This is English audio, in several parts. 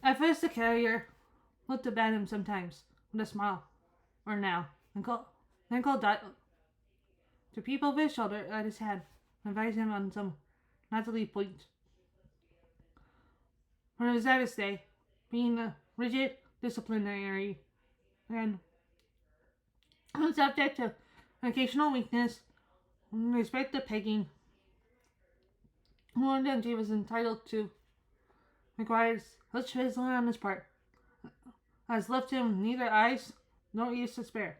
At first, the carrier looked up at him sometimes with a smile, or now, then called to peep over his shoulder at his head and advise him on some not to leave point. For it was at his day, being a rigid disciplinary and subject to occasional weakness in respect to pegging, more than he was entitled to, requires much fizzling on his part, has left him neither eyes nor ears to spare.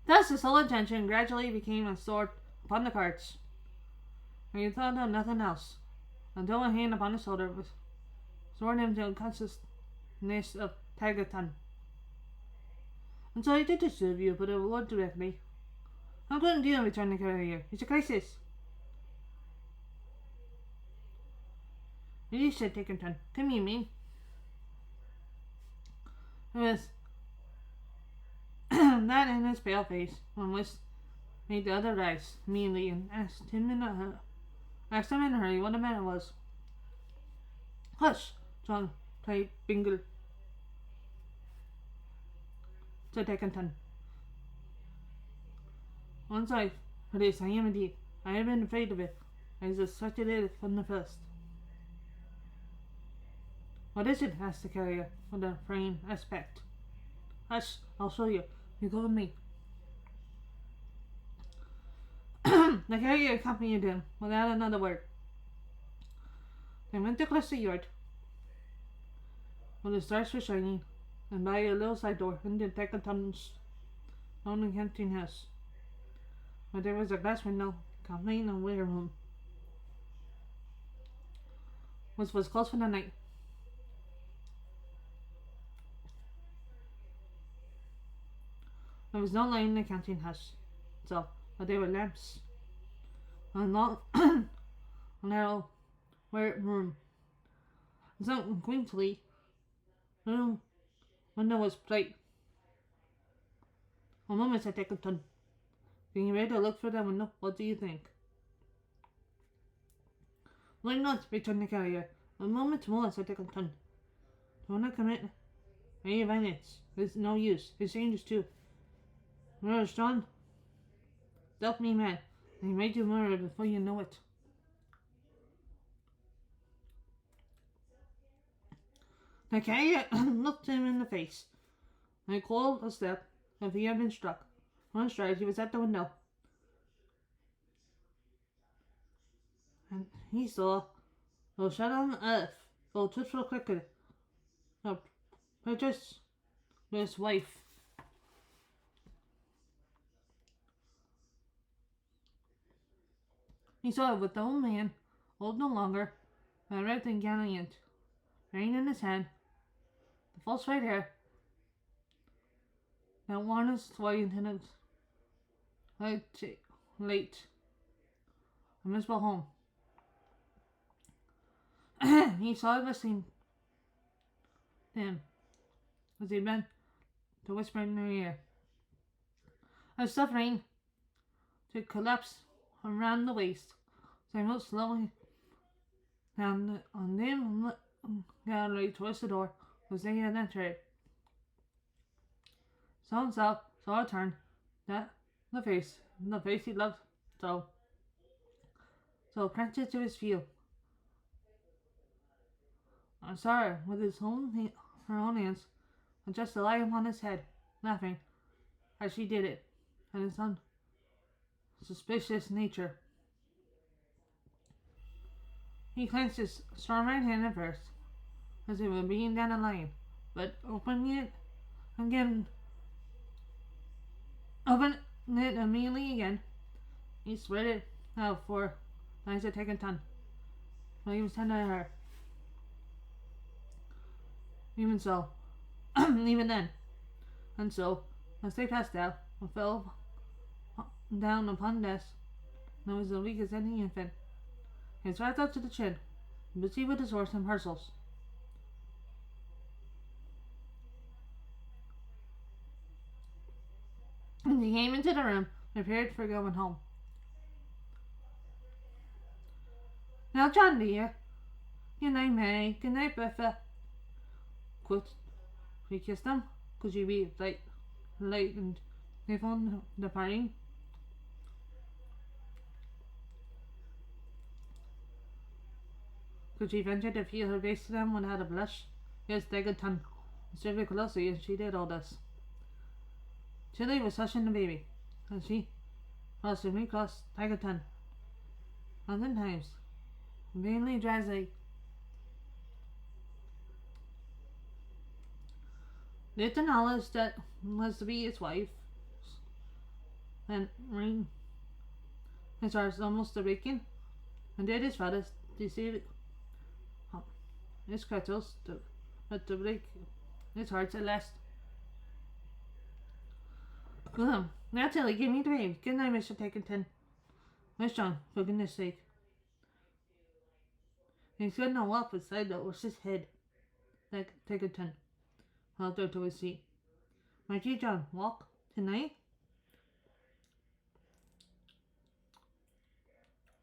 Thus his whole attention gradually became absorbed upon the cards, and he thought of nothing else, until a hand upon his shoulder restored him to consciousness of Tagaton. And so I did disturb you, but I will directly. I couldn't deal, returned the carrier. It's a crisis. You said Tagaton. Come you mean? It was that in his pale face, when Wist made the other rise immediately and asked him in a hurry what the matter was. Hush, John played Bingle, said Tagaton. Once for this I am indeed. I have been afraid of it. I suspected it from the first. What is it? Asked the carrier with a frame aspect. Hush, I'll show you. You go with me. The carrier accompanied him without another word. They went across the yard, where the stars were shining, and by a little side door into Tagaton's own canteen house, where there was a glass window containing a ware room, which was closed for the night. There was no light in the canteen house itself, but there were lamps. A long, narrow ware room. So quaintly, the window was bright. A moment, said Tagaton. Being ready to look for the window, what do you think? Why not? Returned the carrier. A moment more, said Tagaton. Don't I commit any violence? It's no use. It's dangerous too. You're a strong, stealthy man, and you may do murder before you know it. The carrier looked him in the face, and called a step as if he had been struck. One stride, he was at the window, and he saw, though shut on earth, though twitchful quicker, a purchase with his wife. He saw it with the old man, old no longer, but erect and gallant, bearing in his hand the false white hair that worn his white in his late miserable home. He saw it listening to him as he bent to whisper in her ear, as suffering to collapse around the waist, so he moved slowly down on dim gallery towards the door as they had entered. Saw himself, saw a turn, that the face he loved so crouched to his view. I saw her with her own hands, and just to lie upon his head, laughing as she did it, at his unsuspicious nature. He clenched his strong right hand at first, as if it were being down a lion, but opening it immediately again, he spread it out for eyes had taken ton, while he was tender to her. Even so, even then, and so, as they passed out, and fell down upon the desk, and was as weak as any infant. He was wrapped up to the chin, busy with his horse and parcels. And he came into the room, prepared for going home. Well, John dear. Good night, Mary. Good night, Bertha. Quote. We kissed them. Could you be late and they found the party? Could she venture to feel her face to them when had a blush? Yes, Degaton. Mr. Vicolosi, and she did all this. Tilly was hushing the baby, and she was to me cross Degaton. Times, vainly drowsy. Lived in knowledge that was to be his wife, and ring his heart almost a breaking, and did his father deceive his cradles to break his heart at last. Well, now Tilly, give me the baby. Good night, Mr. Takenton. Miss John, for goodness sake. He's gonna walk beside the horse's head. Takenton held her to his seat. My dear John, walk tonight?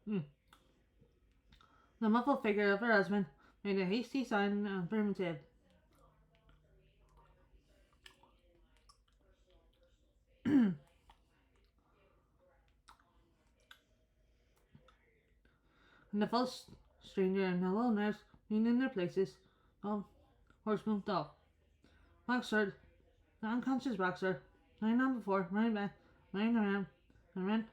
The muffled figure of her husband made a hasty sign of affirmative. And the false stranger and the little nurse being in their places, the horse moved off. Boxer, the unconscious boxer, lying on before, running back, running around, and ran